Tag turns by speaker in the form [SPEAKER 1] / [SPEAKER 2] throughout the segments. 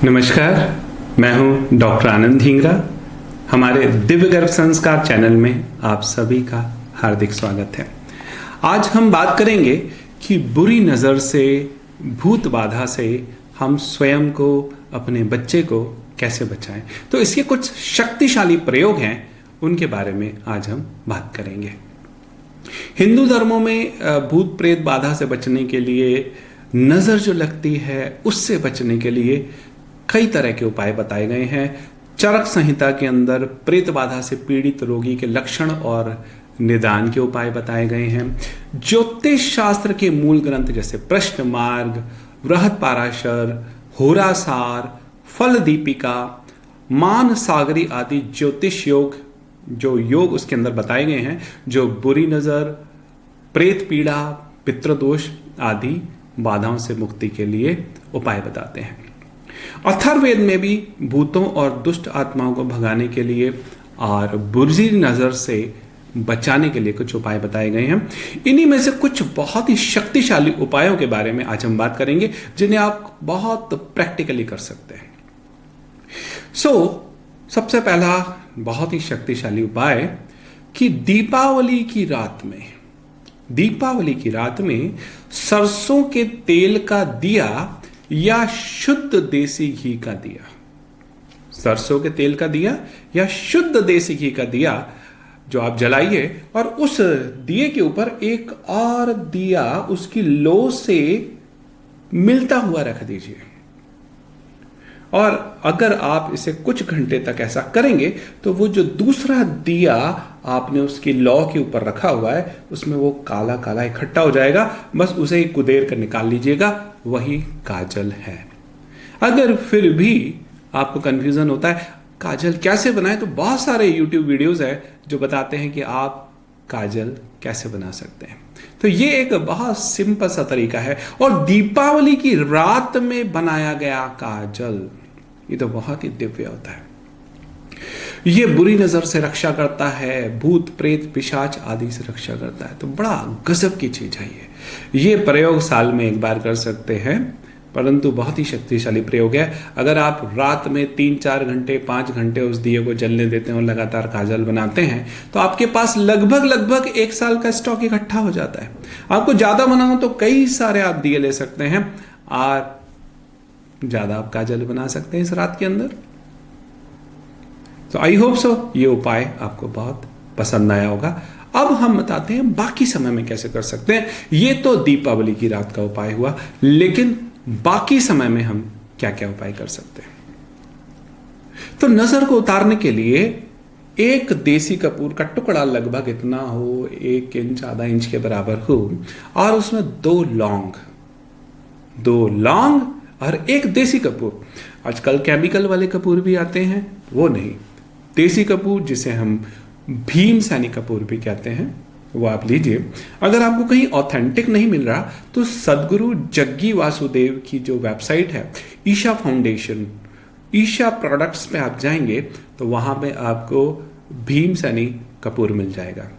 [SPEAKER 1] नमस्कार, मैं हूं डॉक्टर आनंद हींगरा। हमारे दिव्य गर्भ संस्कार चैनल में आप सभी का हार्दिक स्वागत है। आज हम बात करेंगे कि बुरी नज़र से, भूत बाधा से हम स्वयं को, अपने बच्चे को कैसे बचाएं। तो इसके कुछ शक्तिशाली प्रयोग हैं, उनके बारे में आज हम बात करेंगे। हिंदू धर्मों में भूत प्रेत बाधा से बचने के लिए, नज़र जो लगती है उससे बचने के लिए कई तरह के उपाय बताए गए हैं। चरक संहिता के अंदर प्रेत बाधा से पीड़ित रोगी के लक्षण और निदान के उपाय बताए गए हैं। ज्योतिष शास्त्र के मूल ग्रंथ जैसे प्रश्न मार्ग, बृहद पाराशर, होरासार, फल दीपिका, मान सागरी आदि ज्योतिष योग, जो योग उसके अंदर बताए गए हैं, जो बुरी नजर, प्रेत पीड़ा, पितृदोष आदि बाधाओं से मुक्ति के लिए उपाय बताते हैं। अथर्ववेद में भी भूतों और दुष्ट आत्माओं को भगाने के लिए और बुरी नजर से बचाने के लिए कुछ उपाय बताए गए हैं। इन्हीं में से कुछ बहुत ही शक्तिशाली उपायों के बारे में आज हम बात करेंगे, जिन्हें आप बहुत प्रैक्टिकली कर सकते हैं। सबसे पहला बहुत ही शक्तिशाली उपाय कि दीपावली की रात में सरसों के तेल का दिया या शुद्ध देसी घी का दिया, सरसों के तेल का दिया या शुद्ध देसी घी का दिया जो आप जलाइए, और उस दिए के ऊपर एक और दिया उसकी लो से मिलता हुआ रख दीजिए। और अगर आप इसे कुछ घंटे तक ऐसा करेंगे तो वो जो दूसरा दिया आपने उसकी लौ के ऊपर रखा हुआ है, उसमें वो काला काला इकट्ठा हो जाएगा। बस उसे ही कुदेर कर निकाल लीजिएगा, वही काजल है। अगर फिर भी आपको कंफ्यूजन होता है काजल कैसे बनाएं, तो बहुत सारे YouTube वीडियोस हैं जो बताते हैं कि आप काजल कैसे बना सकते हैं। तो ये एक बहुत सिंपल सा तरीका है। और दीपावली की रात में बनाया गया काजल, ये तो बहुत ही दिव्य होता है। ये बुरी नजर से रक्षा करता है, भूत प्रेत पिशाच आदि से रक्षा करता है। तो बड़ा गजब की चीज है ये प्रयोग साल में एक बार कर सकते हैं, परंतु बहुत ही शक्तिशाली प्रयोग है। अगर आप रात में 3-4 घंटे 5 घंटे उस दिए को जलने देते हैं और लगातार काजल बनाते हैं, तो आपके पास लगभग 1 साल का स्टॉक इकट्ठा हो जाता है। आपको ज्यादा बनाना तो कई सारे आप दिए ले सकते हैं और ज्यादा आप काजल बना सकते हैं इस रात के अंदर। तो आई होप सो ये उपाय आपको बहुत पसंद आया होगा। अब हम बताते हैं बाकी समय में कैसे कर सकते हैं। ये तो दीपावली की रात का उपाय हुआ, लेकिन बाकी समय में हम क्या क्या उपाय कर सकते हैं। तो नजर को उतारने के लिए एक देसी कपूर का टुकड़ा लगभग इतना हो, 1 इंच आधा इंच के बराबर हो, और उसमें 2 लौंग और 1 देसी कपूर। आजकल केमिकल वाले कपूर भी आते हैं, वो नहीं, देसी कपूर जिसे हम भीमसेनी कपूर भी कहते हैं, वो आप लीजिए। अगर आपको कहीं ऑथेंटिक नहीं मिल रहा तो सदगुरु जग्गी वासुदेव की जो वेबसाइट है, ईशा फाउंडेशन, ईशा प्रोडक्ट्स पे आप जाएंगे तो वहां पे आपको भीमसेनी कपूर मिल जाएगा।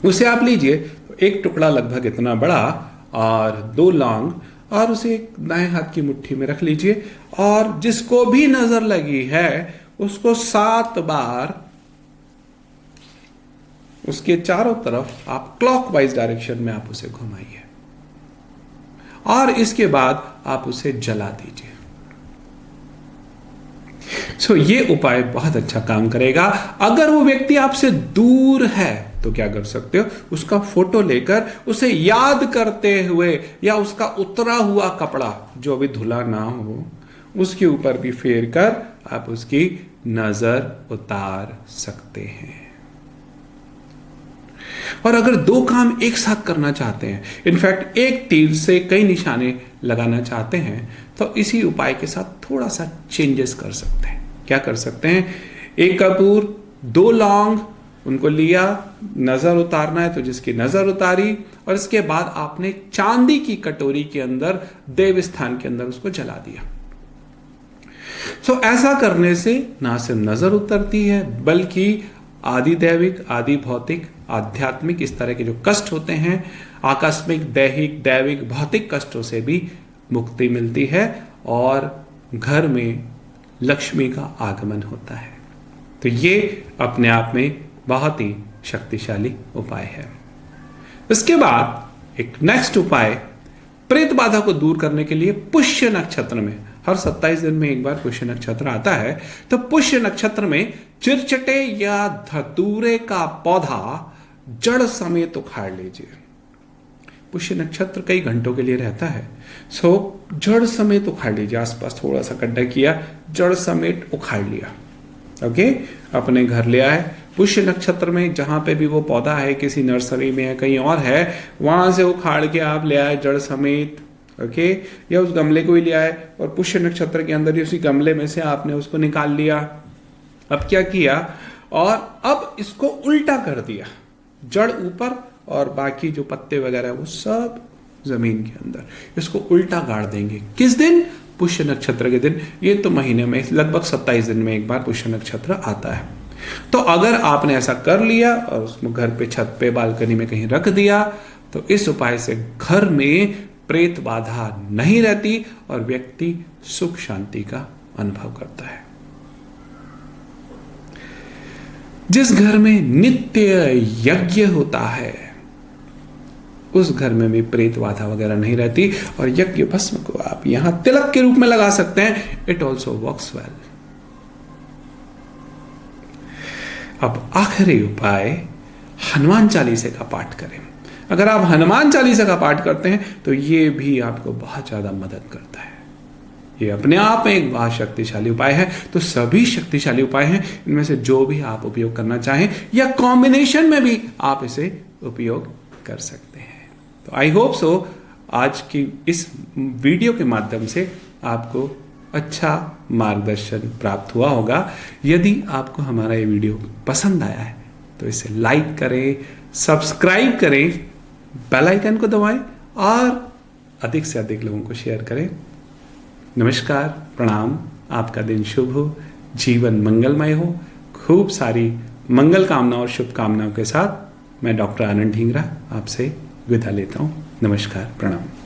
[SPEAKER 1] उसे आप लीजिए, एक टुकड़ा लगभग इतना बड़ा और 2 लौंग, और उसे दाएं हाथ की मुट्ठी में रख लीजिए। और जिसको भी नजर लगी है उसको 7 बार उसके चारों तरफ आप क्लॉकवाइज डायरेक्शन में आप उसे घुमाइए, और इसके बाद आप उसे जला दीजिए। ये उपाय बहुत अच्छा काम करेगा। अगर वो व्यक्ति आपसे दूर है तो क्या कर सकते हो, उसका फोटो लेकर उसे याद करते हुए, या उसका उतरा हुआ कपड़ा जो अभी धुला ना हो उसके ऊपर भी फेर कर आप उसकी नजर उतार सकते हैं। और अगर 2 काम एक साथ करना चाहते हैं, इनफैक्ट एक तीर से कई निशाने लगाना चाहते हैं, तो इसी उपाय के साथ थोड़ा सा चेंजेस कर सकते हैं। क्या कर सकते हैं, 1 कपूर, 2 लौंग, उनको लिया, नजर उतारना है तो जिसकी नजर उतारी, और इसके बाद आपने चांदी की कटोरी के अंदर देव स्थान के अंदर उसको जला दिया। ऐसा करने से ना सिर्फ नजर उतरती है, बल्कि आदि दैविक, आदि भौतिक, आध्यात्मिक इस तरह के जो कष्ट होते हैं, आकस्मिक, दैहिक, दैविक, भौतिक कष्टों से भी मुक्ति मिलती है और घर में लक्ष्मी का आगमन होता है। तो ये अपने आप में बहुत ही शक्तिशाली उपाय है। इसके बाद एक नेक्स्ट उपाय, प्रेत बाधा को दूर करने के लिए पुष्य नक्षत्र में, हर 27 दिन में एक बार पुष्य नक्षत्र आता है, तो पुष्य नक्षत्र में चिरचटे या धतूरे का पौधा जड़ समेत उखाड़ लीजिए। पुष्य नक्षत्र कई घंटों के लिए रहता है, सो जड़ समेत उखाड़ लीजिए। आसपास थोड़ा सा गड्ढा किया, जड़ समेत उखाड़ लिया। ओके, अपने घर ले आए। पुष्य नक्षत्र में जहां पे भी वो पौधा है, किसी नर्सरी में है, कहीं और है, वहां से उखाड़ के आप ले आए जड़ समेत। ओके, या उस गमले को ही ले आए और पुष्य नक्षत्र के अंदर ही उसी गमले में से आपने उसको निकाल लिया। अब क्या किया, और अब इसको उल्टा कर दिया, जड़ ऊपर और बाकी जो पत्ते वगैरह वो सब जमीन के अंदर। इसको उल्टा गाड़ देंगे। किस दिन? पुष्य नक्षत्र के दिन। ये तो महीने में लगभग 27 दिन में एक बार पुष्य नक्षत्र आता है। तो अगर आपने ऐसा कर लिया और उसको घर पे, छत पे, बालकनी में कहीं रख दिया, तो इस उपाय से घर में प्रेत बाधा नहीं रहती और व्यक्ति सुख शांति का अनुभव करता है। जिस घर में नित्य यज्ञ होता है उस घर में भी प्रेत बाधा वगैरह नहीं रहती, और यज्ञ भस्म को आप यहां तिलक के रूप में लगा सकते हैं। It also works well. अब आखिरी उपाय, हनुमान चालीसा का पाठ करें। अगर आप हनुमान चालीसा का पाठ करते हैं तो ये भी आपको बहुत ज्यादा मदद करता है। ये अपने आप में एक बहुत शक्तिशाली उपाय है। तो सभी शक्तिशाली उपाय हैं, इनमें से जो भी आप उपयोग करना चाहें या कॉम्बिनेशन में भी आप इसे उपयोग कर सकते हैं। तो आई होप सो आज की इस वीडियो के माध्यम से आपको अच्छा मार्गदर्शन प्राप्त हुआ होगा। यदि आपको हमारा ये वीडियो पसंद आया है तो इसे लाइक करें, सब्सक्राइब करें, बेल आइकन को दबाएं और अधिक से अधिक लोगों को शेयर करें। नमस्कार, प्रणाम, आपका दिन शुभ हो, जीवन मंगलमय हो। खूब सारी मंगल कामनाओं और शुभकामनाओं के साथ मैं डॉक्टर आनंद ढींगरा आपसे विदा लेता हूँ। नमस्कार, प्रणाम।